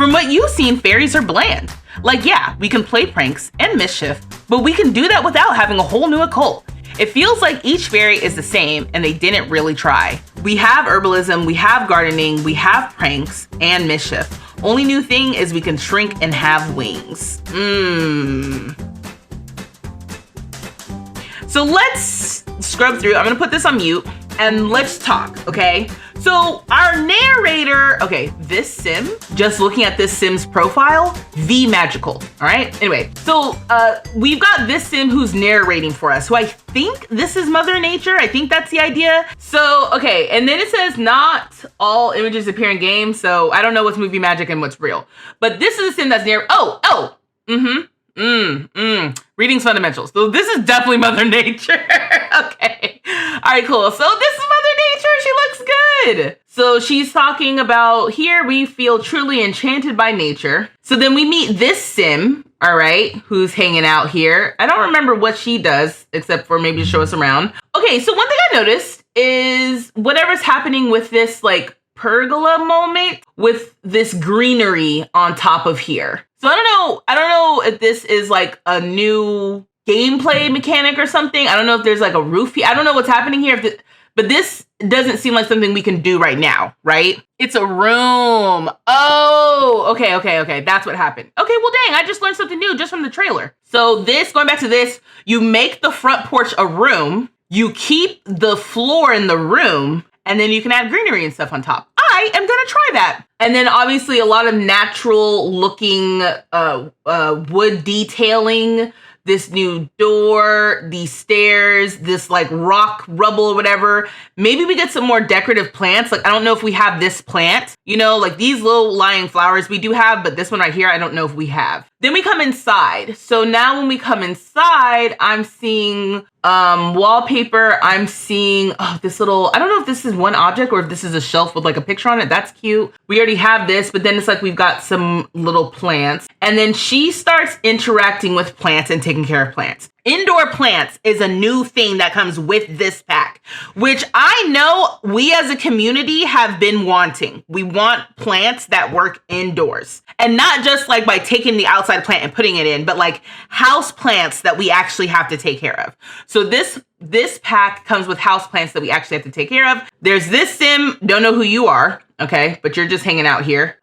From what you've seen, fairies are bland. Like, yeah, we can play pranks and mischief, but we can do that without having a whole new occult. It feels like each fairy is the same and they didn't really try. We have herbalism, we have gardening, we have pranks and mischief. Only new thing is we can shrink and have wings. So let's scrub through. I'm gonna put this on mute and let's talk, okay? So our narrator, okay, this sim, just looking at this sim's profile, the magical, all right? Anyway, so we've got this sim who's narrating for us, who I think this is Mother Nature. I think that's the idea. So, okay, and then it says not all images appear in game, so I don't know what's movie magic and what's real. But this is a sim that's reading's fundamentals. So this is definitely Mother Nature. Okay. All right, cool. So this is Mother Nature. She looks good. So she's talking about here we feel truly enchanted by nature. So then we meet this sim, all right, who's hanging out here. I don't remember what she does except for maybe to show us around. Okay, so one thing I noticed is whatever's happening with this like pergola moment with this greenery on top of here. So I don't know if this is like a new gameplay mechanic or something. I don't know if there's like a roof. I don't know what's happening here, but this doesn't seem like something we can do right now, right? It's a room. Oh, okay. That's what happened. Okay, well, dang, I just learned something new just from the trailer. So going back to this, you make the front porch a room, you keep the floor in the room, and then you can add greenery and stuff on top. I am gonna try that. And then obviously a lot of natural looking wood detailing, this new door, these stairs, this like rock rubble or whatever. Maybe we get some more decorative plants. Like, I don't know if we have this plant, you know, like these little lying flowers we do have, but this one right here, I don't know if we have. Then we come inside. So now when we come inside, I'm seeing wallpaper. I'm seeing this little, I don't know if this is one object or if this is a shelf with like a picture on it. That's cute. We already have this, but then it's like we've got some little plants. And then she starts interacting with plants and taking care of plants. Indoor plants is a new thing that comes with this pack, which I know we as a community have been wanting. We want plants that work indoors, and not just like by taking the outside plant and putting it in, but like house plants that we actually have to take care of. So this pack comes with house plants that we actually have to take care of. There's this sim, don't know who you are, okay, but you're just hanging out here.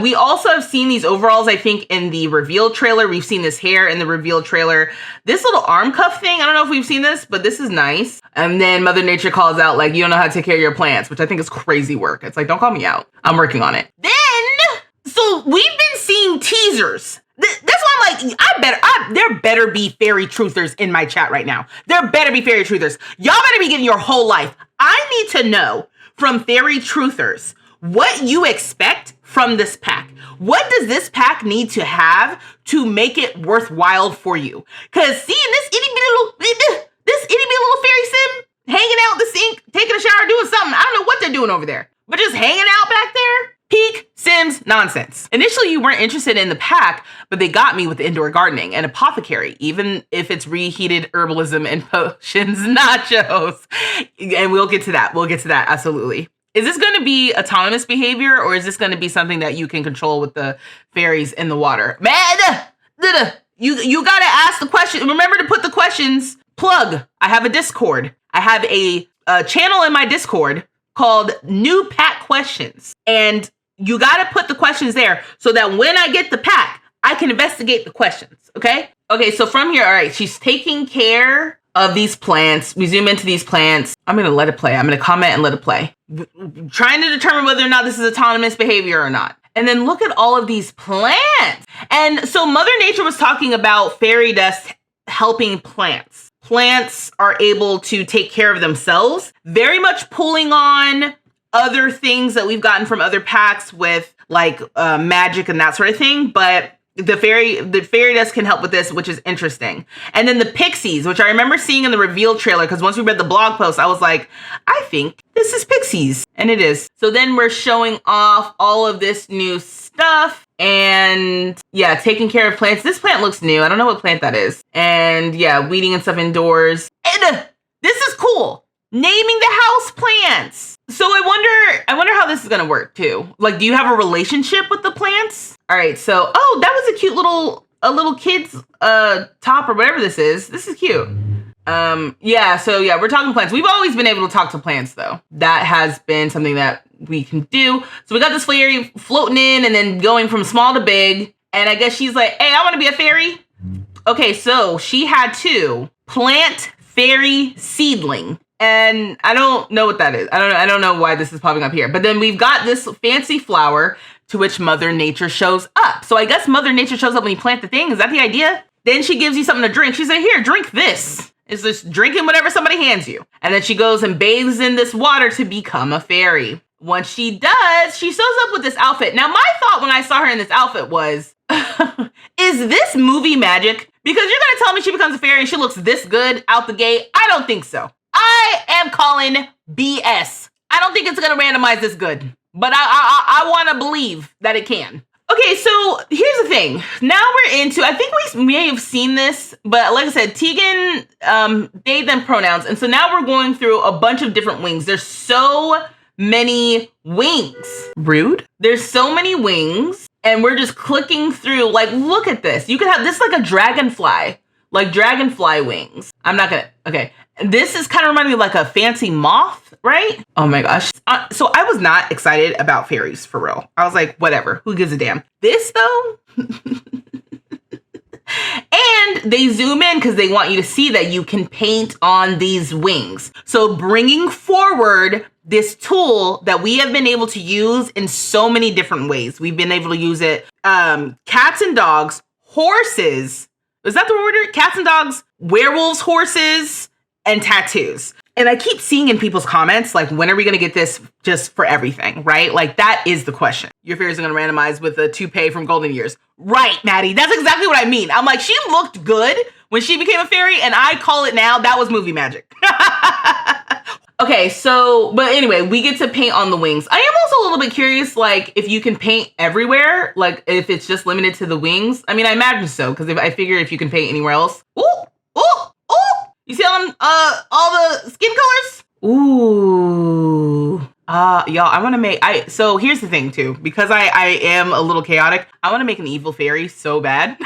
We also have seen these overalls, I think, in the reveal trailer. We've seen this hair in the reveal trailer. This little arm cuff thing, I don't know if we've seen this, but this is nice. And then Mother Nature calls out, like, you don't know how to take care of your plants, which I think is crazy work. It's like, don't call me out. I'm working on it. Then, so we've been seeing teasers. That's why I'm like, there better be fairy truthers in my chat right now. There better be fairy truthers. Y'all better be getting your whole life. I need to know from fairy truthers what you expect from this pack. What does this pack need to have to make it worthwhile for you? Because seeing this itty bitty little fairy sim hanging out in the sink, taking a shower, doing something, I don't know what they're doing over there, but just hanging out back there, peak Sims nonsense. Initially, you weren't interested in the pack, but they got me with indoor gardening and apothecary, even if it's reheated herbalism and potions nachos. And we'll get to that. Absolutely. Is this going to be autonomous behavior, or is this going to be something that you can control with the fairies in the water? Man, you got to ask the question. Remember to put the questions. Plug. I have a Discord. I have a channel in my Discord called New Pack Questions. And you got to put the questions there so that when I get the pack, I can investigate the questions. Okay? Okay, so from here, all right, she's taking care of these plants. We zoom into these plants. I'm going to let it play. I'm going to comment and let it play. Trying to determine whether or not this is autonomous behavior or not. And then look at all of these plants. And so Mother Nature was talking about fairy dust helping plants. Plants are able to take care of themselves, very much pulling on other things that we've gotten from other packs with like magic and that sort of thing. But the fairy dust can help with this, which is interesting. And then the pixies, which I remember seeing in the reveal trailer, because once we read the blog post, I was like, I think this is pixies. And it is. So then we're showing off all of this new stuff. And yeah, taking care of plants. This plant looks new. I don't know what plant that is. And yeah, weeding and stuff indoors. And this is cool. naming the house plants. So I wonder how this is gonna work too. Like, do you have a relationship with the plants? All right, so that was a cute little kid's top or whatever this is. This is cute. Yeah, we're talking plants. We've always been able to talk to plants though. That has been something that we can do. So we got this fairy floating in and then going from small to big. And I guess she's like, hey, I want to be a fairy. Okay, so she had to plant fairy seedling. And I don't know what that is. I don't know why this is popping up here. But then we've got this fancy flower to which Mother Nature shows up. So I guess Mother Nature shows up when you plant the thing. Is that the idea? Then she gives you something to drink. She said, here, drink this. It's just drinking whatever somebody hands you. And then she goes and bathes in this water to become a fairy. Once she does, she shows up with this outfit. Now, my thought when I saw her in this outfit was, is this movie magic? Because you're going to tell me she becomes a fairy and she looks this good out the gate? I don't think so. I am calling BS. I don't think it's going to randomize this good. But I want to believe that it can. Okay, so here's the thing. Now we're into, I think we may have seen this, but like I said, Tegan, they, them pronouns. And so now we're going through a bunch of different wings. There's so many wings. Rude. There's so many wings. And we're just clicking through, like, look at this. You could have this like a dragonfly, like dragonfly wings. I'm not gonna, okay. This is kind of reminding me of like a fancy moth, right? Oh my gosh. So I was not excited about fairies for real. I was like, whatever, who gives a damn? This though, and they zoom in because they want you to see that you can paint on these wings. So bringing forward this tool that we have been able to use in so many different ways. We've been able to use it, cats and dogs, horses. Is that the word? Cats and dogs, werewolves, horses, and tattoos. And I keep seeing in people's comments, like, when are we going to get this just for everything, right? Like, that is the question. Your fairies are going to randomize with a toupee from Golden Years. Right, Maddie. That's exactly what I mean. I'm like, she looked good when she became a fairy, and I call it now, that was movie magic. Okay, so, but anyway, we get to paint on the wings. I am also a little bit curious, like, if you can paint everywhere, like, if it's just limited to the wings. I mean, I imagine so, because I figure if you can paint anywhere else. Ooh, ooh, ooh. You see all the skin colors? Ooh. Y'all, I want to make, so here's the thing too, because I am a little chaotic. I want to make an evil fairy so bad.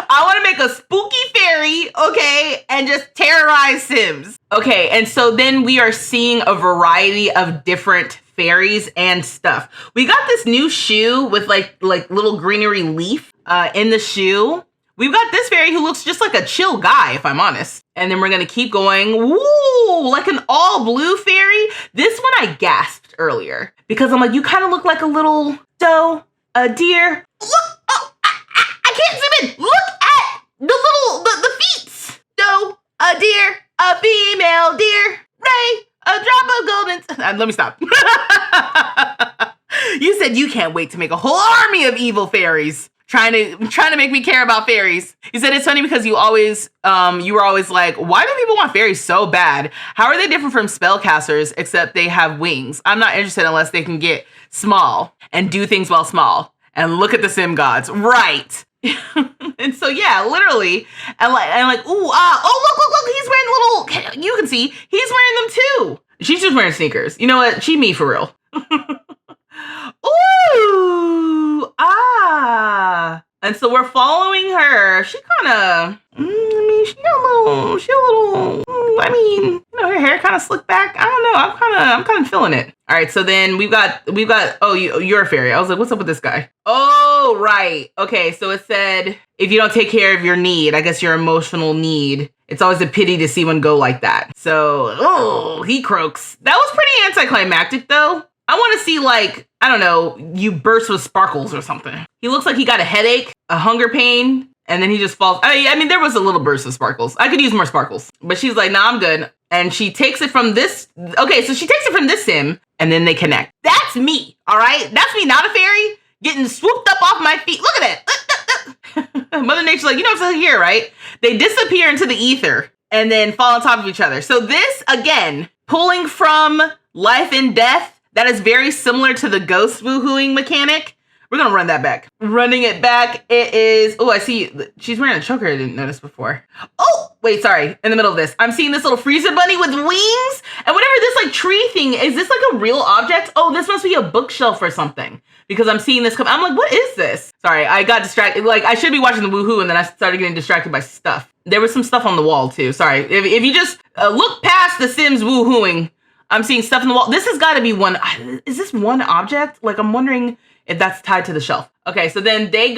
I want to make a spooky fairy, okay, and just terrorize Sims. Okay, and so then we are seeing a variety of different fairies and stuff. We got this new shoe with like little greenery leaf in the shoe. We've got this fairy who looks just like a chill guy, if I'm honest. And then we're going to keep going. Woo, like an all blue fairy. This one I gasped earlier because I'm like, you kind of look like a little doe, a deer. Look, oh, I can't zoom in. Look at the feet. Doe, a deer, a female deer, Ray, a drop of golden. Let me stop. You said you can't wait to make a whole army of evil fairies. Trying to make me care about fairies. You said it's funny because you were always like, why do people want fairies so bad? How are they different from spellcasters except they have wings? I'm not interested unless they can get small and do things while small. And look at the sim gods, right? And so yeah, literally, and like, ooh, look, he's wearing little. You can see he's wearing them too. She's just wearing sneakers. You know what? She me for real. Ooh, and so we're following her. She kind of, she a little, I mean, you know, her hair kind of slicked back. I don't know. I'm kind of feeling it. All right. So then we've got, oh, you're a fairy. I was like, what's up with this guy? Oh, right. Okay. So it said, if you don't take care of your need, I guess your emotional need, it's always a pity to see one go like that. So, oh, he croaks. That was pretty anticlimactic though. I want to see, like, I don't know, you burst with sparkles or something. He looks like he got a headache, a hunger pain, and then he just falls. I mean, there was a little burst of sparkles. I could use more sparkles. But she's like, nah, I'm good. And she takes it from this. Okay, so she takes it from this sim, and then they connect. That's me, all right? That's me, not a fairy, getting swooped up off my feet. Look at that. Mother Nature's like, you know what's here, right? They disappear into the ether and then fall on top of each other. So this, again, pulling from life and death, that is very similar to the ghost woohooing mechanic, We're gonna run that back. Running it back, it is, oh, I see, she's wearing a choker I didn't notice before. Oh, wait, sorry, in the middle of this. I'm seeing this little freezer bunny with wings, and whatever this like tree thing, is this like a real object? Oh, this must be a bookshelf or something, because I'm seeing this come, I'm like, what is this? Sorry, I got distracted, like I should be watching the woohoo, and then I started getting distracted by stuff. There was some stuff on the wall too, sorry. If you just look past the Sims woohooing, I'm seeing stuff in the wall. This has got to be one, is this one object? Like, I'm wondering if that's tied to the shelf. Okay, so then they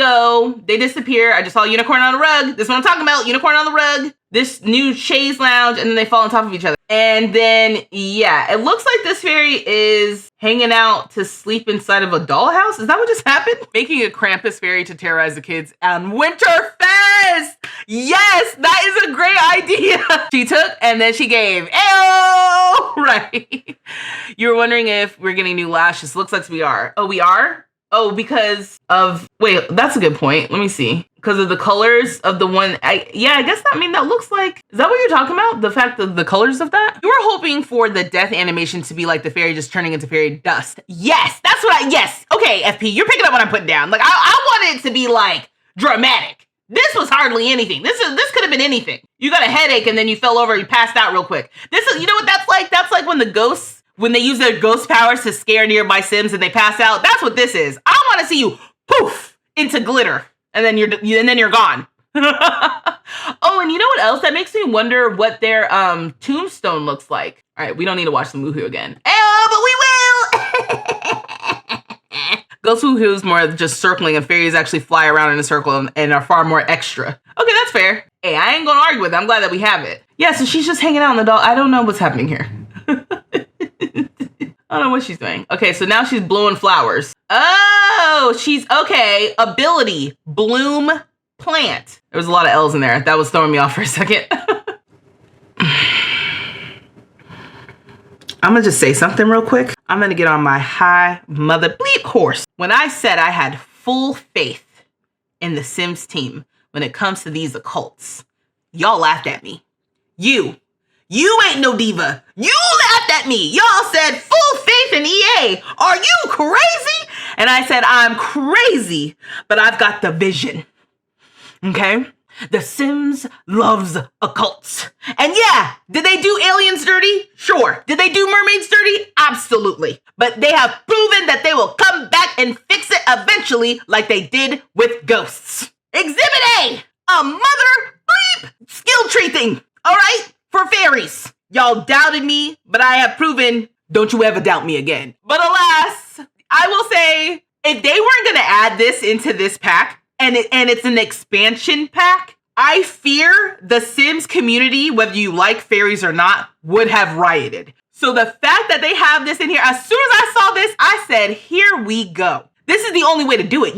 disappear. I just saw a unicorn on a rug. This is what I'm talking about, unicorn on the rug. This new chaise lounge, and then they fall on top of each other. And then, yeah, it looks like this fairy is hanging out to sleep inside of a dollhouse. Is that what just happened? Making a Krampus fairy to terrorize the kids on Winterfest. Yes, that is a great idea. She took and then she gave. Ew! Right. You were wondering if we're getting new lashes. Looks like we are. Oh, we are? Oh, because of, wait, that's a good point. Let me see. Because of the colors of the one, I guess that, I mean, that looks like, is that what you're talking about? The fact of the colors of that? You were hoping for the death animation to be like the fairy just turning into fairy dust. Yes, that's what yes. Okay, FP, you're picking up what I'm putting down. Like, I wanted it to be like dramatic. This was hardly anything. This could have been anything. You got a headache and then you fell over, you passed out real quick. This is, you know what that's like? That's like when the ghosts, when they use their ghost powers to scare nearby Sims and they pass out. That's what this is. I want to see you poof into glitter, and then you're gone. Oh, and you know what else? That makes me wonder what their tombstone looks like. All right, we don't need to watch the woohoo again. Oh, but we will. Ghost woohoo is more just circling, and fairies actually fly around in a circle and are far more extra. Okay, that's fair. Hey, I ain't gonna argue with it. I'm glad that we have it. Yeah, so she's just hanging out in the doll. I don't know what's happening here. I don't know what she's doing. Okay, so now she's blowing flowers. Oh, she's, okay. Ability, bloom, plant. There was a lot of L's in there. That was throwing me off for a second. I'm gonna just say something real quick. I'm gonna get on my high mother bleep horse. When I said I had full faith in the Sims team when it comes to these occults, y'all laughed at me. You ain't no diva. You laughed at me. Y'all said full faith in EA. Are you crazy? And I said, I'm crazy, but I've got the vision. Okay? The Sims loves occults. And yeah, did they do aliens dirty? Sure. Did they do mermaids dirty? Absolutely. But they have proven that they will come back and fix it eventually, like they did with ghosts. Exhibit A, a mother bleep skill tree thing. All right? For fairies. Y'all doubted me, but I have proven, don't you ever doubt me again. But alas, I will say, if they weren't gonna add this into this pack, and it's an expansion pack, I fear the Sims community, whether you like fairies or not, would have rioted. So the fact that they have this in here, as soon as I saw this, I said, here we go. This is the only way to do it.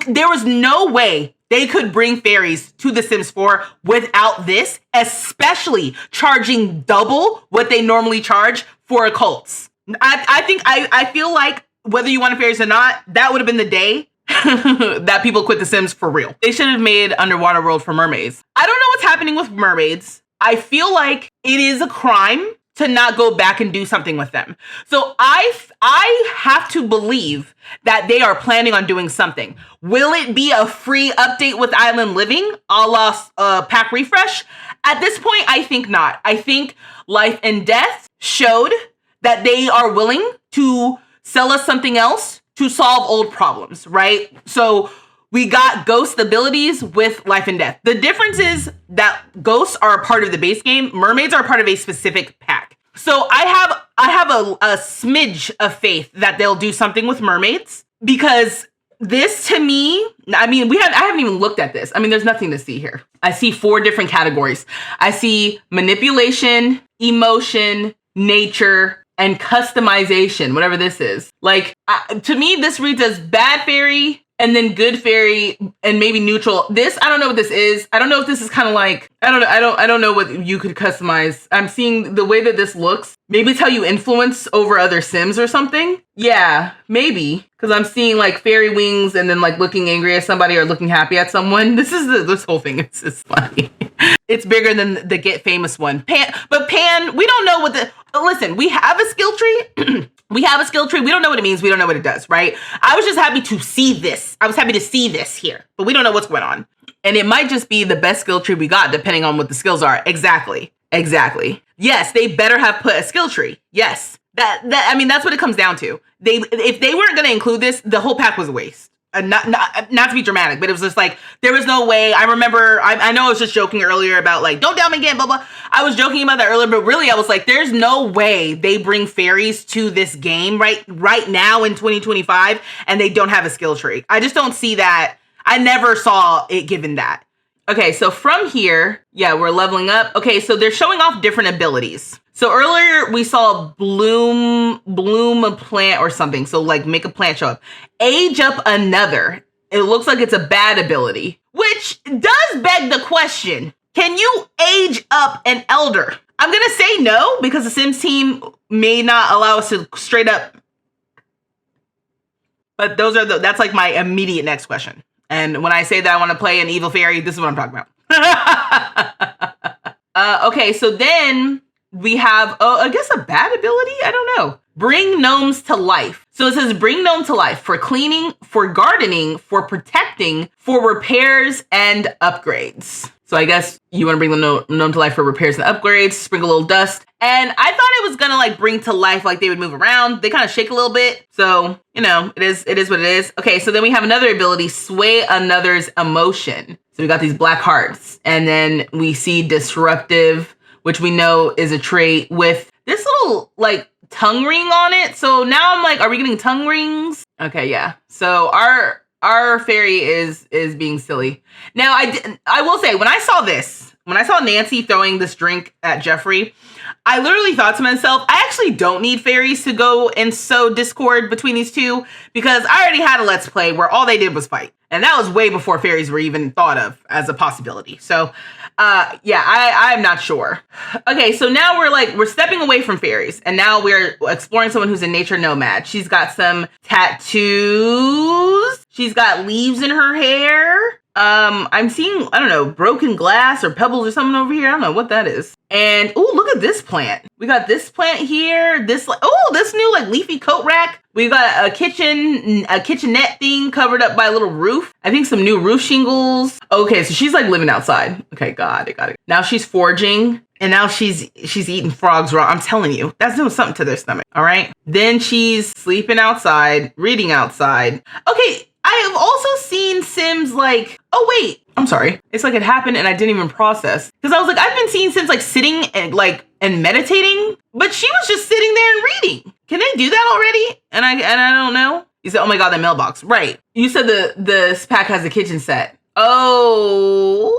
There was no way they could bring fairies to The Sims 4 without this, especially charging double what they normally charge for occults. I feel like whether you wanted fairies or not, that would have been the day that people quit The Sims for real. They should have made Underwater World for mermaids. I don't know what's happening with mermaids. I feel like it is a crime to not go back and do something with them. So I have to believe that they are planning on doing something. Will it be a free update with Island Living, a la pack refresh? At this point, I think not. I think Life and Death showed that they are willing to sell us something else to solve old problems, right? So we got ghost abilities with Life and Death. The difference is that ghosts are a part of the base game. Mermaids are part of a specific pack. So I have a smidge of faith that they'll do something with mermaids, because this to me, I mean, I haven't even looked at this. I mean, there's nothing to see here. I see 4 different categories. I see manipulation, emotion, nature, and customization, whatever this is. Like, to me, this reads as bad fairy, and then good fairy, and maybe neutral. This, I don't know what this is. I don't know if this is kind of like, I don't know what you could customize. I'm seeing the way that this looks. Maybe it's how you influence over other Sims or something. Yeah, maybe. Because I'm seeing like fairy wings and then like looking angry at somebody or looking happy at someone. This whole thing is just funny. It's bigger than the Get Famous one. Pan, we don't know what listen, we have a skill tree. We have a skill tree. We don't know what it means. We don't know what it does, right? I was just happy to see this. I was happy to see this here, but we don't know what's going on. And it might just be the best skill tree we got, depending on what the skills are. Exactly. Yes, they better have put a skill tree. Yes. I mean, that's what it comes down to. If they weren't going to include this, the whole pack was a waste. Not to be dramatic, but it was just like, there was no way. I remember, I know I was just joking earlier about like, don't doubt me again, blah, blah. I was joking about that earlier, but really I was like, there's no way they bring fairies to this game right now in 2025 and they don't have a skill tree. I just don't see that. I never saw it given that. Okay, so from here, yeah, we're leveling up. Okay, so they're showing off different abilities. So earlier we saw bloom a plant or something. So like make a plant show up. Age up another. It looks like it's a bad ability, which does beg the question. Can you age up an elder? I'm going to say no because the Sims team may not allow us to straight up. But that's like my immediate next question. And when I say that I want to play an evil fairy, this is what I'm talking about. Okay, so then we have, I guess a bad ability? I don't know. Bring gnomes to life. So it says bring gnome to life for cleaning, for gardening, for protecting, for repairs and upgrades. So I guess you want to bring the gnome to life for repairs and upgrades, sprinkle a little dust. And I thought it was going to like bring to life, like they would move around. They kind of shake a little bit. So, you know, it is what it is. Okay, so then we have another ability, sway another's emotion. So we got these black hearts. And then we see disruptive, which we know is a trait with this little like tongue ring on it. So now I'm like, are we getting tongue rings? Okay, yeah. So our fairy is being silly. Now I will say when I saw Nancy throwing this drink at Jeffrey, I literally thought to myself, I actually don't need fairies to go and sow discord between these two because I already had a Let's Play where all they did was fight. And that was way before fairies were even thought of as a possibility. So, yeah, I'm not sure. Okay, so now we're stepping away from fairies. And now we're exploring someone who's a nature nomad. She's got some tattoos. She's got leaves in her hair. I'm seeing, I don't know, broken glass or pebbles or something over here. I don't know what that is. And, oh, look at this plant. We got this plant here. This new like leafy coat rack. We got a kitchenette thing covered up by a little roof. I think some new roof shingles. Okay, so she's like living outside. Okay, got it. Now she's foraging. And now she's eating frogs raw. I'm telling you, that's doing something to their stomach. All right. Then she's sleeping outside, reading outside. Okay. I have also seen Sims like, oh wait, I'm sorry. It's like it happened and I didn't even process. Because I was like, I've been seeing Sims like sitting and meditating, but she was just sitting there and reading. Can they do that already? And I don't know. You said, oh my God, that mailbox. Right. You said this pack has a kitchen set. Oh,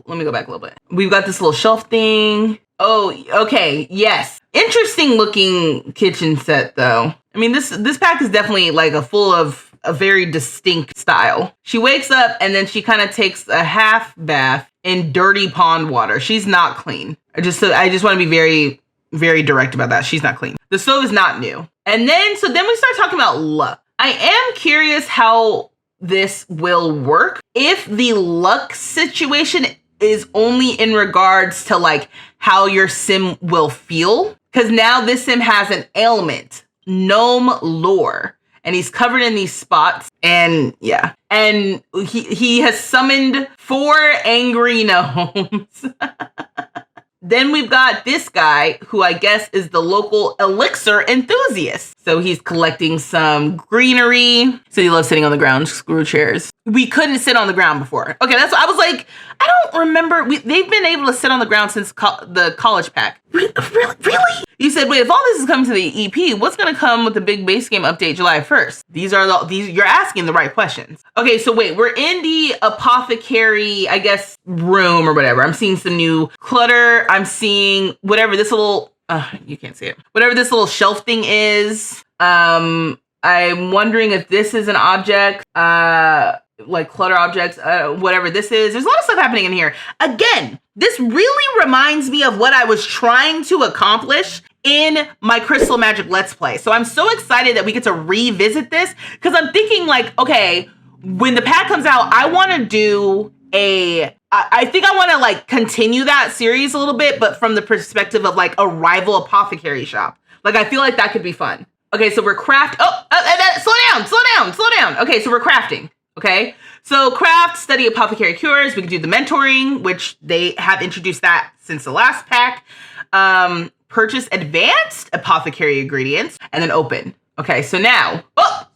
let me go back a little bit. We've got this little shelf thing. Oh, okay. Yes. Interesting looking kitchen set though. I mean, this pack is definitely like full of a very distinct style. She wakes up and then she kind of takes a half bath in dirty pond water. She's not clean. I just want to be very, very direct about that. She's not clean. The stove is not new. And then we start talking about luck. I am curious how this will work. If the luck situation is only in regards to like how your sim will feel. Because now this sim has an ailment, gnome lore. And he's covered in these spots. And yeah. And he has summoned 4 angry gnomes. Then we've got this guy who I guess is the local elixir enthusiast. So he's collecting some greenery. So he loves sitting on the ground, screw chairs. We couldn't sit on the ground before. Okay, that's I was like, I don't remember. They've been able to sit on the ground since the college pack. Really? You said, wait, if all this is coming to the EP, what's going to come with the big base game update July 1st? These you're asking the right questions. Okay, so wait, we're in the apothecary, I guess, room or whatever. I'm seeing some new clutter. I'm seeing whatever this little, you can't see it. Whatever this little shelf thing is. I'm wondering if this is an object, like clutter objects, whatever this is. There's a lot of stuff happening in here. Again, this really reminds me of what I was trying to accomplish in my Crystal Magic Let's Play. So I'm so excited that we get to revisit this because I'm thinking like, okay, when the pack comes out, I want to do I think I want to like continue that series a little bit, but from the perspective of like a rival apothecary shop. Like, I feel like that could be fun. Okay, so we're slow down. Okay, so we're crafting. Okay, so craft, study apothecary cures. We can do the mentoring, which they have introduced that since the last pack. Purchase advanced apothecary ingredients, and then open. Okay, so now,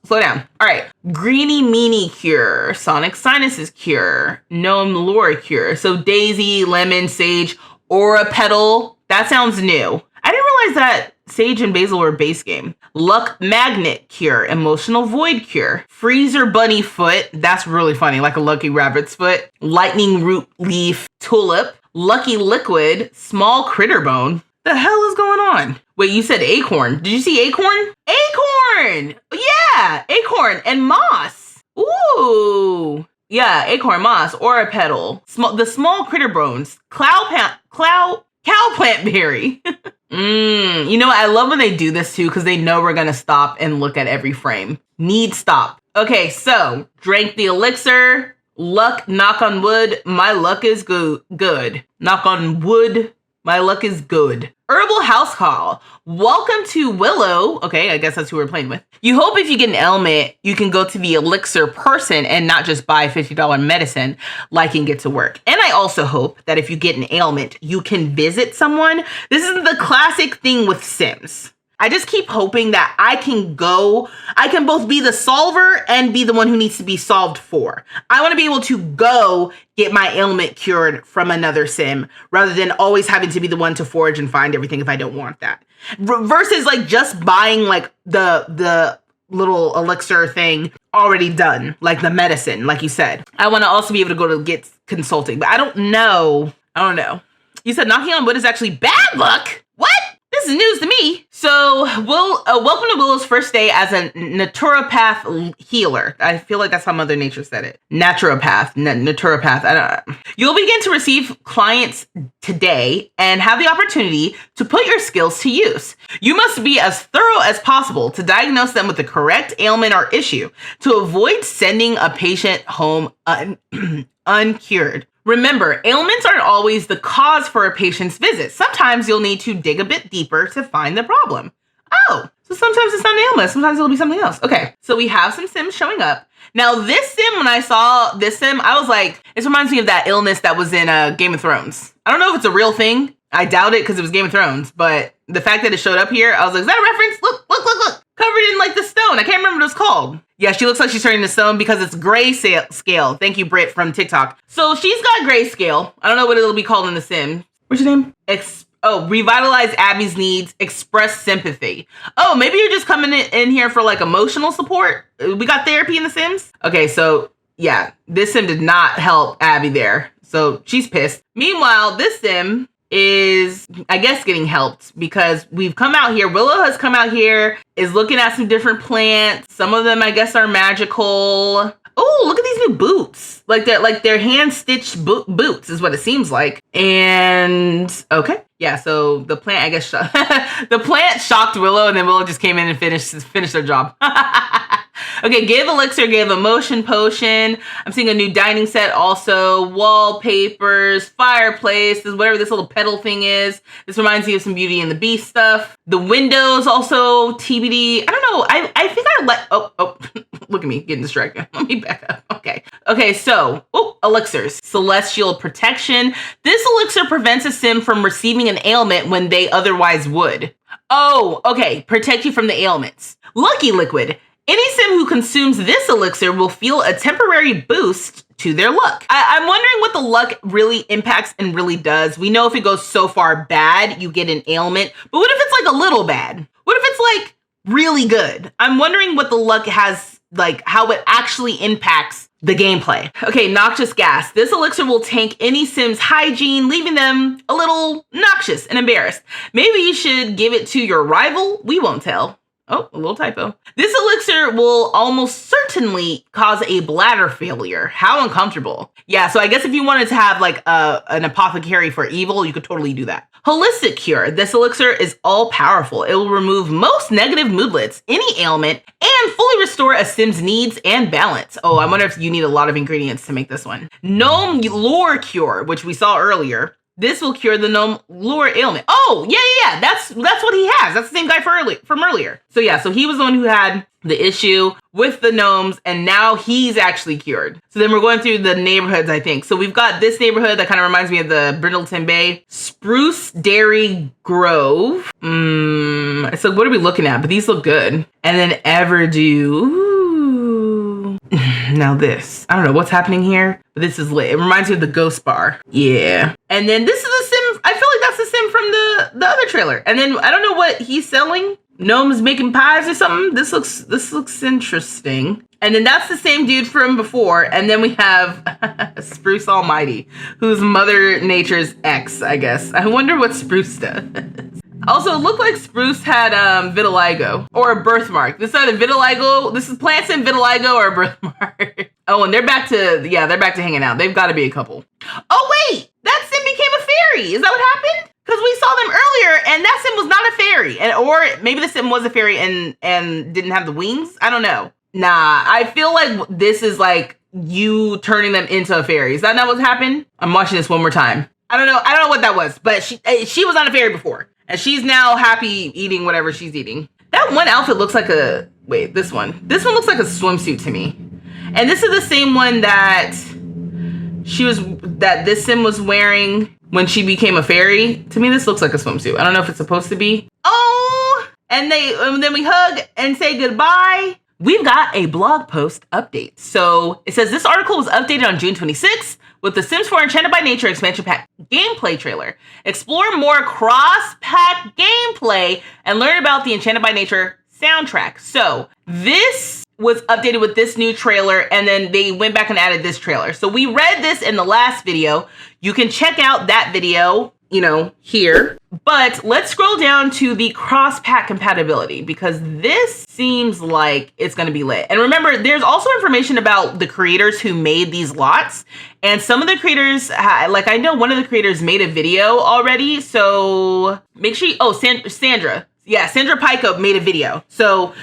slow down. All right, Greeny Meanie cure, Sonic Sinuses cure, Gnome Lore cure. So Daisy, Lemon, Sage, Aura Petal. That sounds new. I didn't realize that Sage and Basil were base game. Luck Magnet cure, Emotional Void cure, Freezer Bunny Foot. That's really funny, like a Lucky Rabbit's foot. Lightning Root Leaf Tulip, Lucky Liquid, Small Critter Bone. The hell is going on? Wait, you said acorn. Did you see acorn? Acorn! Yeah, acorn and moss. Ooh. Yeah, acorn, moss, aura petal. The small critter bones. Cow plant berry. You know what? I love when they do this too, because they know we're gonna stop and look at every frame. Need stop. Okay, so drank the elixir. Luck, knock on wood. My luck is good. Knock on wood. My luck is good. Herbal House Call. Welcome to Willow. Okay, I guess that's who we're playing with. You hope if you get an ailment, you can go to the elixir person and not just buy $50 medicine like and get to work. And I also hope that if you get an ailment, you can visit someone. This is the classic thing with Sims. I just keep hoping that I can both be the solver and be the one who needs to be solved for. I want to be able to go get my ailment cured from another sim rather than always having to be the one to forage and find everything if I don't want that. Versus like just buying like the little elixir thing already done, like the medicine, like you said. I want to also be able to go to get consulting, but I don't know. You said knocking on wood is actually bad luck? What? This is news to me. So, welcome to Willow's first day as a naturopath healer. I feel like that's how Mother Nature said it. Naturopath. I don't know. You'll begin to receive clients today and have the opportunity to put your skills to use. You must be as thorough as possible to diagnose them with the correct ailment or issue to avoid sending a patient home uncured. Remember, ailments aren't always the cause for a patient's visit. Sometimes you'll need to dig a bit deeper to find the problem. Oh, so sometimes it's not an ailment. Sometimes it'll be something else. Okay, so we have some Sims showing up. Now, this Sim, when I saw this Sim, I was like, this reminds me of that illness that was in Game of Thrones. I don't know if it's a real thing. I doubt it because it was Game of Thrones, but the fact that it showed up here, I was like, is that a reference? Look. Covered in like the stone. I can't remember what it's called. Yeah, she looks like she's turning to stone because it's grayscale. Thank you, Britt from TikTok. So she's got grayscale. I don't know what it'll be called in the Sim. What's your name? Revitalize Abby's needs. Express sympathy. Oh, maybe you're just coming in here for like emotional support. We got therapy in the Sims. Okay, so yeah, this Sim did not help Abby there. So she's pissed. Meanwhile, this Sim is, I guess, getting helped because we've come out here. Willow has come out here, is looking at some different plants. Some of them, I guess, are magical. Oh, look at these new boots. Like they're hand-stitched boots is what it seems like. And okay. Yeah, so the plant, I guess, the plant shocked Willow, and then Willow just came in and finished their job. Okay, give elixir, give emotion potion. I'm seeing a new dining set also. Wallpapers, fireplaces, whatever this little petal thing is. This reminds me of some Beauty and the Beast stuff. The windows also TBD. I don't know. I think I like. Oh, look at me getting distracted. Let me back up. Okay, so elixirs. Celestial protection. This elixir prevents a sim from receiving an ailment when they otherwise would. Oh, okay. Protect you from the ailments. Lucky liquid. Any sim who consumes this elixir will feel a temporary boost to their luck. I'm wondering what the luck really impacts and really does. We know if it goes so far bad, you get an ailment. But what if it's like a little bad? What if it's like really good? I'm wondering what the luck has, like how it actually impacts the gameplay. Okay, noxious gas. This elixir will tank any sim's hygiene, leaving them a little noxious and embarrassed. Maybe you should give it to your rival. We won't tell. Oh, a little typo. This elixir will almost certainly cause a bladder failure. How uncomfortable. Yeah, so I guess if you wanted to have like an apothecary for evil, you could totally do that. Holistic cure. This elixir is all powerful. It will remove most negative moodlets, any ailment, and fully restore a sim's needs and balance. Oh, I wonder if you need a lot of ingredients to make this one. Gnome Lore Cure, which we saw earlier. This will cure the gnome lure ailment. Oh, yeah. That's what he has. That's the same guy from earlier. So yeah, so he was the one who had the issue with the gnomes, and now he's actually cured. So then we're going through the neighborhoods, I think. So we've got this neighborhood that kind of reminds me of the Brindleton Bay. Spruce Dairy Grove. So what are we looking at? But these look good. And then Everdew. Ooh. Now this. I don't know what's happening here, but this is lit. It reminds me of the Ghost Bar. Yeah. And then this is a sim. I feel like that's the sim from the other trailer. And then I don't know what he's selling. Gnomes making pies or something. This looks interesting. And then that's the same dude from before. And then we have Spruce Almighty, who's Mother Nature's ex, I guess. I wonder what Spruce does. Also, it looked like Spruce had vitiligo or a birthmark. This is either vitiligo. This is plants and vitiligo or a birthmark. Oh, and they're back to hanging out. They've got to be a couple. Oh wait, that sim became a fairy. Is that what happened? Because we saw them earlier, and that sim was not a fairy, or maybe the sim was a fairy and didn't have the wings. I don't know. Nah, I feel like this is like you turning them into a fairy. Is that not what happened? I'm watching this one more time. I don't know what that was, but she was not a fairy before, and she's now happy eating whatever she's eating. That one outfit looks like this one looks like a swimsuit to me, and this is the same one that this sim was wearing when she became a fairy. To me, this looks like a swimsuit. I don't know if it's supposed to be. Oh, and then we hug and say goodbye. We've got a blog post update. So it says this article was updated on June 26th with the Sims 4 Enchanted by Nature expansion pack gameplay trailer. Explore more cross-pack gameplay and learn about the Enchanted by Nature soundtrack. So this was updated with this new trailer, and then they went back and added this trailer. So we read this in the last video. You can check out that video, here. But let's scroll down to the cross-pack compatibility, because this seems like it's going to be lit. And remember, there's also information about the creators who made these lots. And some of the creators, I know one of the creators made a video already. So make sure Sandra. Yeah, Sandra Pico made a video. So go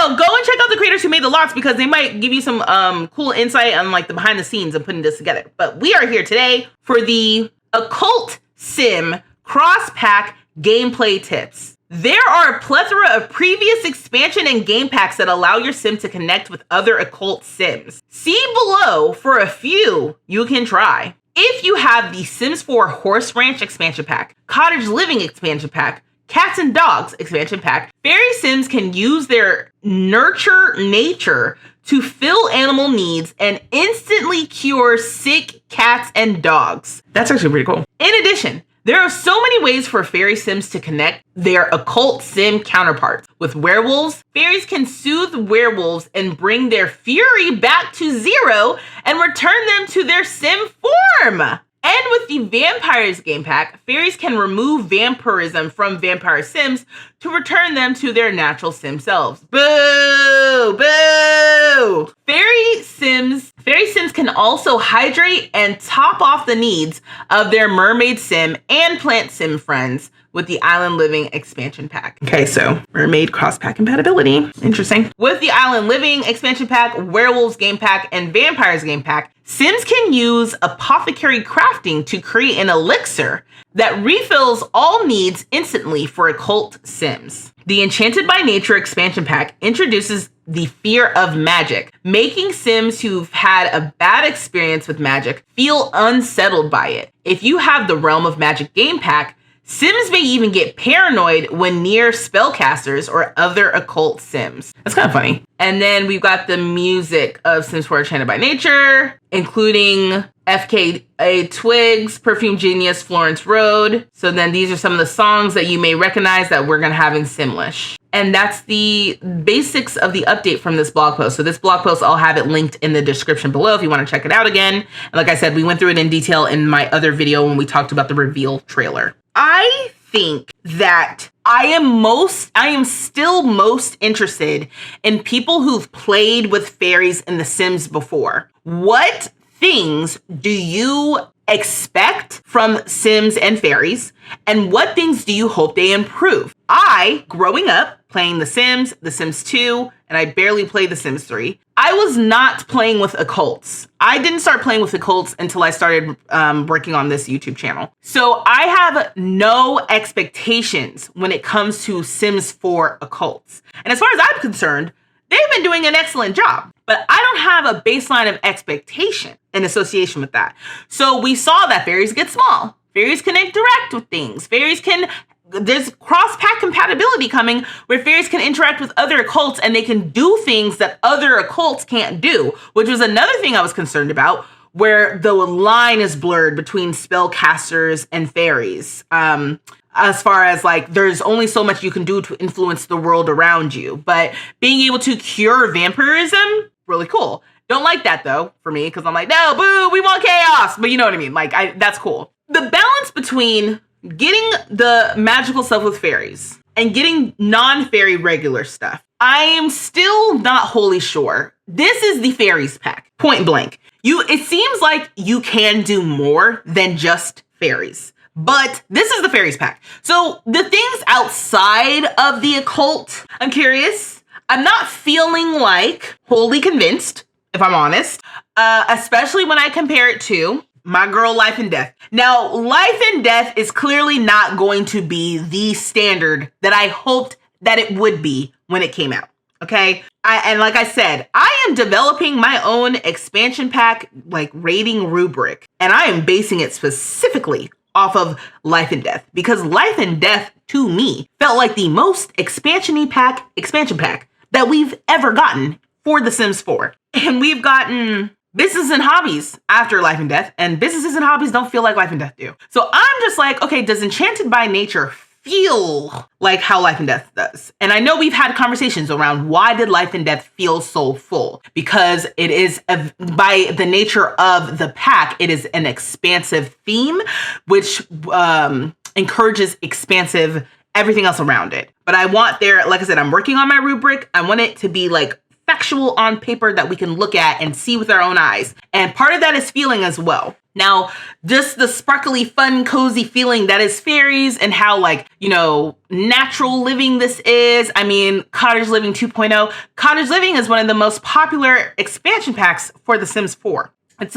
and check out the creators who made the lots, because they might give you some cool insight on the behind the scenes of putting this together. But we are here today for the Occult Sim cross-pack gameplay tips. There are a plethora of previous expansion and game packs that allow your sim to connect with other occult sims. See below for a few you can try. If you have the Sims 4 Horse Ranch expansion pack, Cottage Living expansion pack, Cats and Dogs expansion pack, Fairy Sims can use their Nurture Nature to fill animal needs and instantly cure sick cats and dogs. That's actually pretty cool. In addition, there are so many ways for Fairy Sims to connect their occult sim counterparts. With werewolves, fairies can soothe werewolves and bring their fury back to zero and return them to their sim form. And with the Vampires game pack, fairies can remove vampirism from vampire sims to return them to their natural sim selves. Boo! Boo! Fairy Sims can also hydrate and top off the needs of their mermaid sim and plant sim friends with the Island Living expansion pack. Okay, so mermaid cross-pack compatibility. Interesting. With the Island Living expansion pack, Werewolves game pack, and Vampires game pack, Sims can use apothecary crafting to create an elixir that refills all needs instantly for occult Sims. The Enchanted by Nature expansion pack introduces the fear of magic, making Sims who've had a bad experience with magic feel unsettled by it. If you have the Realm of Magic game pack, Sims may even get paranoid when near spellcasters or other occult Sims. That's kind of funny. And then we've got the music of Sims 4 Enchanted by Nature, including FKA Twigs, Perfume Genius, Florence Road. So then these are some of the songs that you may recognize that we're going to have in Simlish. And that's the basics of the update from this blog post. So this blog post, I'll have it linked in the description below if you want to check it out again. And like I said, we went through it in detail in my other video when we talked about the reveal trailer. I think that I am still most interested in people who've played with fairies in The Sims before. What things do you expect from Sims and fairies? And what things do you hope they improve? I, growing up, playing The Sims, The Sims 2, and I barely played The Sims 3. I was not playing with occults. I didn't start playing with occults until I started working on this YouTube channel. So I have no expectations when it comes to Sims 4 occults. And as far as I'm concerned, they've been doing an excellent job. But I don't have a baseline of expectation in association with that. So we saw that fairies get small. Fairies can interact with things. There's cross-pack compatibility coming where fairies can interact with other occults and they can do things that other occults can't do, which was another thing I was concerned about, where the line is blurred between spellcasters and fairies. As far as like, there's only so much you can do to influence the world around you. But being able to cure vampirism, really cool. Don't like that though, for me, because I'm like, no, boo, we want chaos. But you know what I mean? Like, that's cool. The balance between getting the magical stuff with fairies and getting non-fairy regular stuff, I am still not wholly sure. This is the fairies pack, point blank. It seems like you can do more than just fairies, but this is the fairies pack. So the things outside of the occult, I'm curious. I'm not feeling like wholly convinced, if I'm honest, especially when I compare it to my girl Life and Death. Now, Life and Death is clearly not going to be the standard that I hoped that it would be when it came out. Okay. And like I said, I am developing my own expansion pack, like rating rubric, and I am basing it specifically off of Life and Death, because Life and Death to me felt like the most expansion pack that we've ever gotten for The Sims 4. And we've gotten business and hobbies after Life and Death, and businesses and hobbies don't feel like Life and Death do. So I'm just like, okay, does Enchanted by Nature feel like how Life and Death does? And I know we've had conversations around why did Life and Death feel so full? Because it is, by the nature of the pack, it is an expansive theme, which encourages expansive everything else around it. But I want like I said, I'm working on my rubric. I want it to be like factual on paper that we can look at and see with our own eyes. And part of that is feeling as well. Now, just the sparkly, fun, cozy feeling that is fairies and how, like, you know, natural living this is. I mean, Cottage Living 2.0. Cottage Living is one of the most popular expansion packs for The Sims 4. It's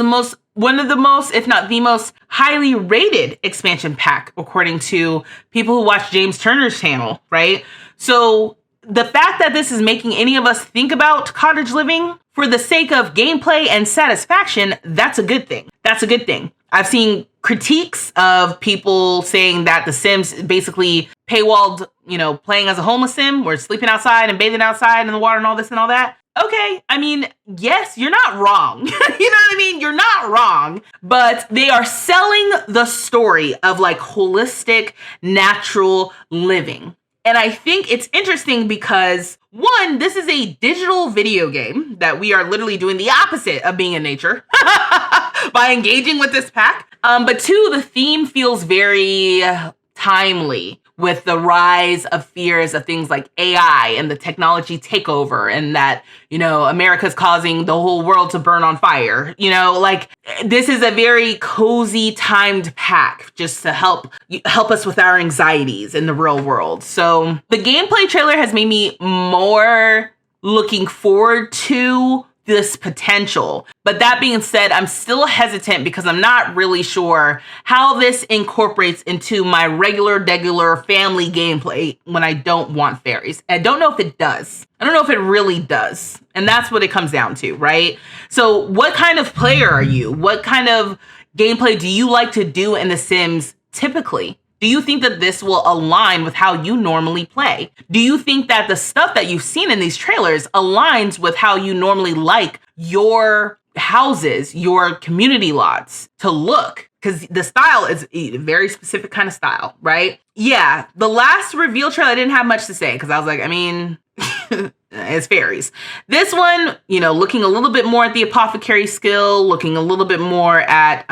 one of the most, if not the most highly rated expansion pack, according to people who watch James Turner's channel, right? So the fact that this is making any of us think about cottage living for the sake of gameplay and satisfaction, that's a good thing. That's a good thing. I've seen critiques of people saying that The Sims basically paywalled, you know, playing as a homeless sim, where sleeping outside and bathing outside in the water and all this and all that. Okay, I mean, yes, you're not wrong. You know what I mean? You're not wrong. But they are selling the story of like holistic, natural living. And I think it's interesting because, one, this is a digital video game that we are literally doing the opposite of being in nature by engaging with this pack. But two, the theme feels very timely with the rise of fears of things like AI and the technology takeover, and that, you know, America's causing the whole world to burn on fire. You know, like, this is a very cozy timed pack just to help us with our anxieties in the real world. So the gameplay trailer has made me more looking forward to this potential. But that being said, I'm still hesitant because I'm not really sure how this incorporates into my regular family gameplay when I don't want fairies. I don't know if it does. I don't know if it really does. And that's what it comes down to, right? So what kind of player are you? What kind of gameplay do you like to do in The Sims typically? Do you think that this will align with how you normally play? Do you think that the stuff that you've seen in these trailers aligns with how you normally like your houses, your community lots to look? Because the style is a very specific kind of style, right? Yeah, the last reveal trailer, I didn't have much to say because I was like, I mean, it's fairies. This one, you know, looking a little bit more at the apothecary skill, looking a little bit more at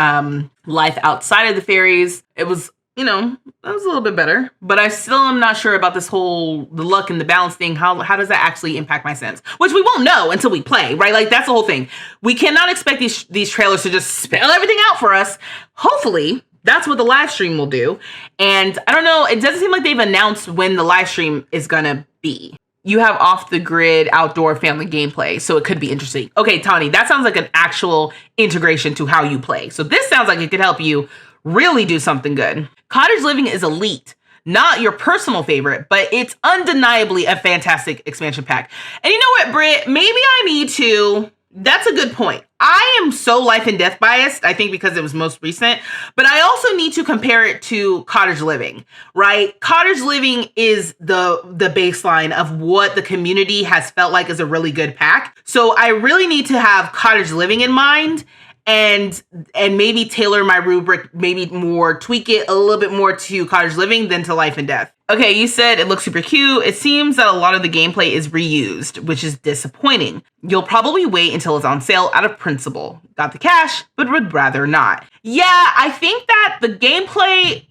life outside of the fairies. It was, you know, that was a little bit better, but I still am not sure about this whole, the luck and the balance thing. How does that actually impact my Sims? Which we won't know until we play, right? Like, that's the whole thing. We cannot expect these trailers to just spell everything out for us. Hopefully, that's what the live stream will do. And I don't know, it doesn't seem like they've announced when the live stream is gonna be. you have off the grid outdoor family gameplay, so it could be interesting. Okay, Tawny, that sounds like an actual integration to how you play. So this sounds like it could help you really do something good. Cottage living is elite. Not your personal favorite, but it's undeniably a fantastic expansion pack. And you know what, Britt? Maybe I need to... That's a good point. I am so life and death biased, I think because it was most recent, but I also need to compare it to Cottage Living, right? Cottage Living is the baseline of what the community has felt like is a really good pack. So I really need to have Cottage Living in mind and maybe tailor my rubric, maybe more, tweak it a little bit more to Cottage Living than to Life and Death. Okay, you said it looks super cute. It seems that a lot of the gameplay is reused, which is disappointing. You'll probably wait until it's on sale out of principle. Got the cash, but would rather not. Yeah, I think that the gameplay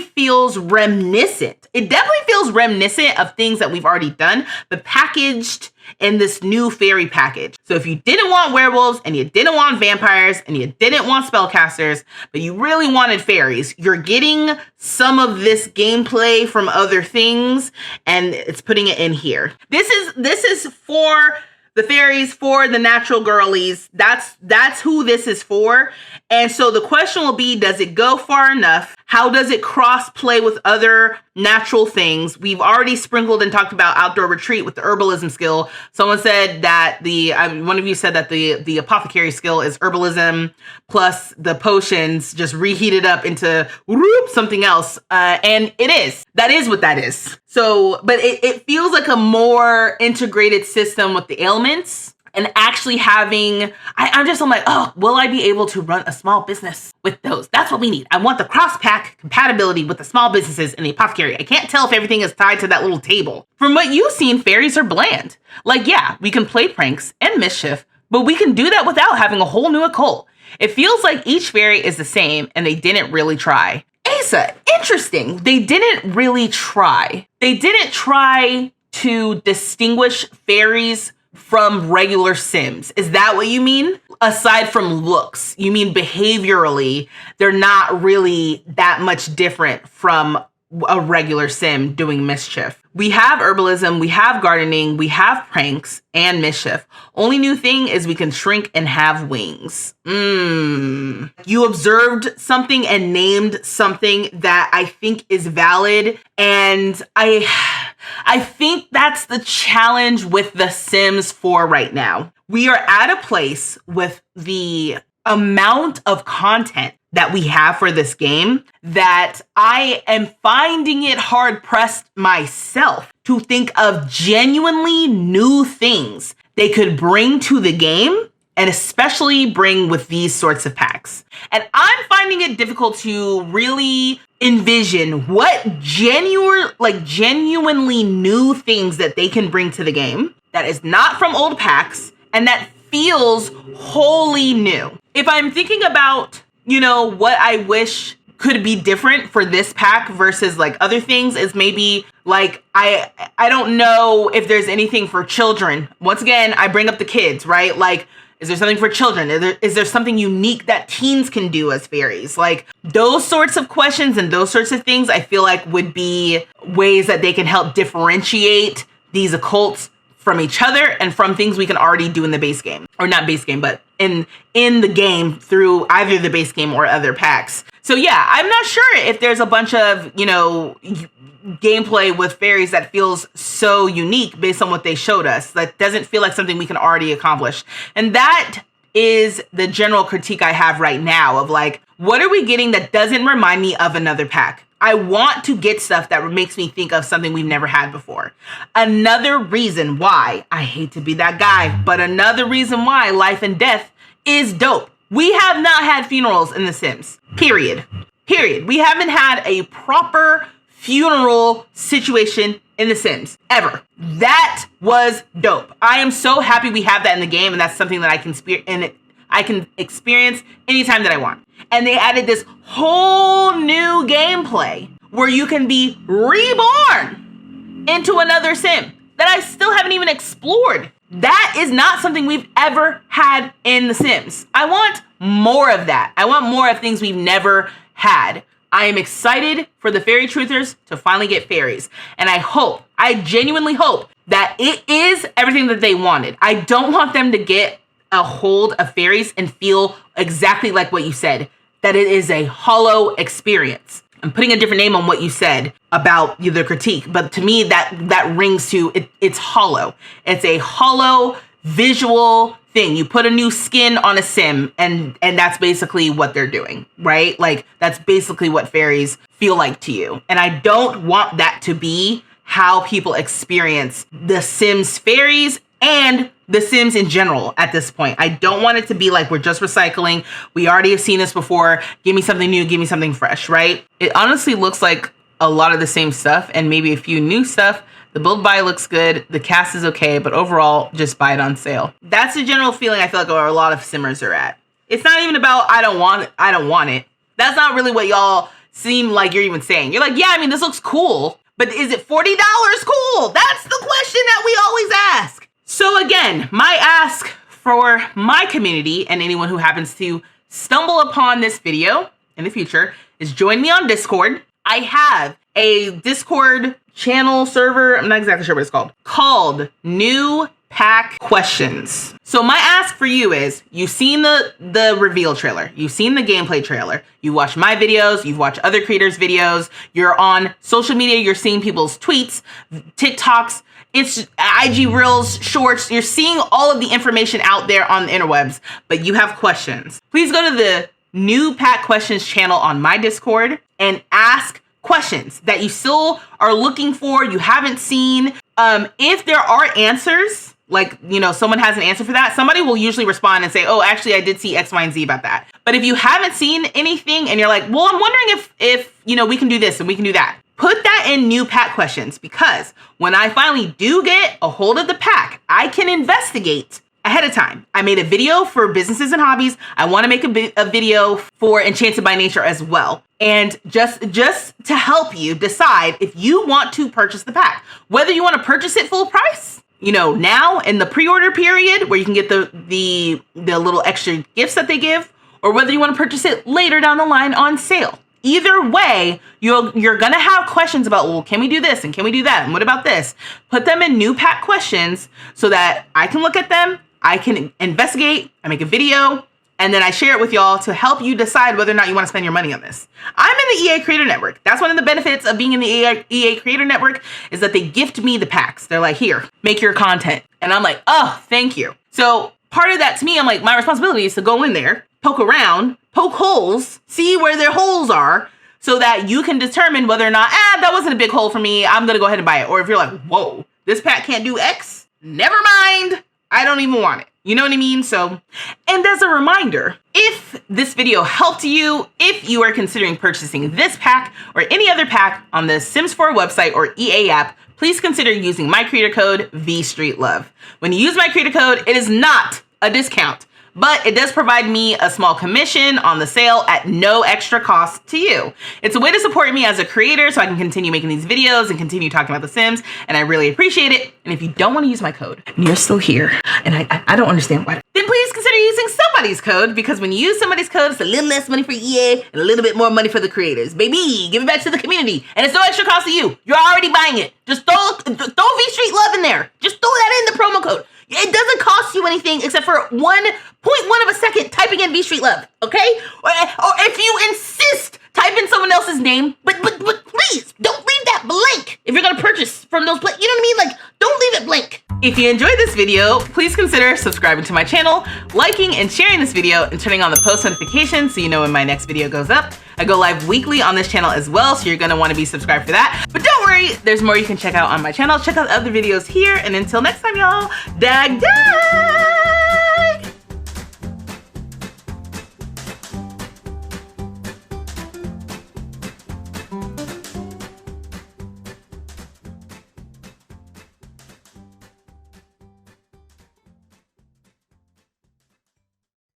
feels reminiscent. It definitely feels reminiscent of things that we've already done, but packaged in this new fairy package. So if you didn't want werewolves and you didn't want vampires and you didn't want spellcasters, but you really wanted fairies, you're getting some of this gameplay from other things and it's putting it in here. This is for the fairies, for the natural girlies. That's who this is for. And so the question will be, does it go far enough? How does it cross play with other natural things? We've already sprinkled and talked about outdoor retreat with the herbalism skill. Someone said that one of you said that the apothecary skill is herbalism plus the potions just reheated up into something else. And that is what that is. So, but it feels like a more integrated system with the ailments. And actually having, I'm like, oh, will I be able to run a small business with those? That's what we need. I want the cross-pack compatibility with the small businesses in the apothecary. I can't tell if everything is tied to that little table. From what you've seen, fairies are bland. Like, yeah, we can play pranks and mischief, but we can do that without having a whole new occult. It feels like each fairy is the same and they didn't really try. Asa, interesting. They didn't really try. They didn't try to distinguish fairies from regular Sims. Is that what you mean? Aside from looks, you mean behaviorally, they're not really that much different from a regular Sim doing mischief. We have herbalism, we have gardening, we have pranks and mischief. Only new thing is we can shrink and have wings. You observed something and named something that I think is valid. And I think that's the challenge with The Sims 4 right now. We are at a place with the amount of content that we have for this game that I am finding it hard pressed myself to think of genuinely new things they could bring to the game and especially bring with these sorts of packs. And I'm finding it difficult to really envision what genuinely new things that they can bring to the game that is not from old packs and that feels wholly new. If I'm thinking about, what I wish could be different for this pack versus like other things is maybe like, I don't know if there's anything for children. Once again, I bring up the kids, right? Like, is there something for children? Is there something unique that teens can do as fairies? Like those sorts of questions and those sorts of things I feel like would be ways that they can help differentiate these occults from each other and from things we can already do in the base game. Or not base game, but in the game through either the base game or other packs. So yeah, I'm not sure if there's a bunch of, gameplay with fairies that feels so unique based on what they showed us. That doesn't feel like something we can already accomplish. And that is the general critique I have right now of like, what are we getting that doesn't remind me of another pack? I want to get stuff that makes me think of something we've never had before. Another reason why, I hate to be that guy, but another reason why Life and Death is dope. We have not had funerals in The Sims, period. We haven't had a proper funeral situation in The Sims ever. That was dope. I am so happy we have that in the game, and that's something that I can experience anytime that I want. And they added this whole new gameplay where you can be reborn into another Sim that I still haven't even explored. That is not something we've ever had in The Sims. I want more of that. I want more of things we've never had. I am excited for the fairy truthers to finally get fairies. And I genuinely hope that it is everything that they wanted. I don't want them to get a hold of fairies and feel exactly like what you said, that it is a hollow experience. I'm putting a different name on what you said about the critique, but to me that rings to it's hollow. It's a hollow visual thing. You put a new skin on a sim and that's basically what they're doing, right? Like that's basically what fairies feel like to you. And I don't want that to be how people experience the Sims fairies and the Sims in general at this point. I don't want it to be like we're just recycling. We already have seen this before. Give me something new, give me something fresh, right? It honestly looks like a lot of the same stuff and maybe a few new stuff. The build buy looks good. The cast is okay, but overall, just buy it on sale. That's the general feeling I feel like where a lot of Simmers are at. It's not even about I don't want it. That's not really what y'all seem like you're even saying. You're like, yeah, I mean, this looks cool, but is it $40 cool? That's the question that we always ask. So again, my ask for my community and anyone who happens to stumble upon this video in the future is join me on Discord. I have a Discord channel server, I'm not exactly sure what it's called New Pack Questions. So my ask for you is, you've seen the reveal trailer, you've seen the gameplay trailer, you watch my videos, you've watched other creators' videos, you're on social media, you're seeing people's tweets, TikToks, it's IG Reels, Shorts, you're seeing all of the information out there on the interwebs, but you have questions. Please go to the New Pack Questions channel on my Discord and ask questions that you still are looking for, you haven't seen. If there are answers, like, you know, someone has an answer for that, somebody will usually respond and say, oh, actually, I did see X, Y, and Z about that. But if you haven't seen anything and you're like, well, I'm wondering if you know, we can do this and we can do that, put that in New Pack Questions, because when I finally do get a hold of the pack, I can investigate ahead of time. I made a video for businesses and hobbies. I want to make a video for Enchanted by Nature as well. And just to help you decide if you want to purchase the pack, whether you want to purchase it full price, you know, now in the pre-order period where you can get the little extra gifts that they give, or whether you want to purchase it later down the line on sale. Either way, you're going to have questions about, well, can we do this? And can we do that? And what about this? Put them in New Pack Questions so that I can look at them, I can investigate, I make a video, and then I share it with y'all to help you decide whether or not you want to spend your money on this. I'm in the EA Creator Network. That's one of the benefits of being in the EA Creator Network, is that they gift me the packs. They're like, here, make your content. And I'm like, oh, thank you. So part of that to me, I'm like, my responsibility is to go in there, poke around, poke holes, see where their holes are, so that you can determine whether or not, that wasn't a big hole for me, I'm going to go ahead and buy it. Or if you're like, whoa, this pack can't do X, never mind, I don't even want it. You know what I mean? So, and as a reminder, if this video helped you, if you are considering purchasing this pack or any other pack on the Sims 4 website or EA app, please consider using my creator code vstreetlove. When you use my creator code, it is not a discount, but it does provide me a small commission on the sale at no extra cost to you. It's a way to support me as a creator so I can continue making these videos and continue talking about The Sims, and I really appreciate it. And if you don't want to use my code, and you're still here, and I don't understand why, then please consider using somebody's code, because when you use somebody's code, it's a little less money for EA and a little bit more money for the creators. Baby, give it back to the community, and it's no extra cost to you. You're already buying it. Just throw vstreetlove in there. Just throw that in the promo code. It doesn't cost you anything except for 1.1 of a second typing in vstreetlove, okay? Or if you insist, type in someone else's name, but please don't leave that blank if you're gonna purchase from those, you know what I mean? Like, don't leave it blank. If you enjoyed this video, please consider subscribing to my channel, liking and sharing this video, and turning on the post notifications so you know when my next video goes up. I go live weekly on this channel as well, so you're gonna wanna be subscribed for that. But don't worry, there's more you can check out on my channel. Check out other videos here, and until next time, y'all, dag dag!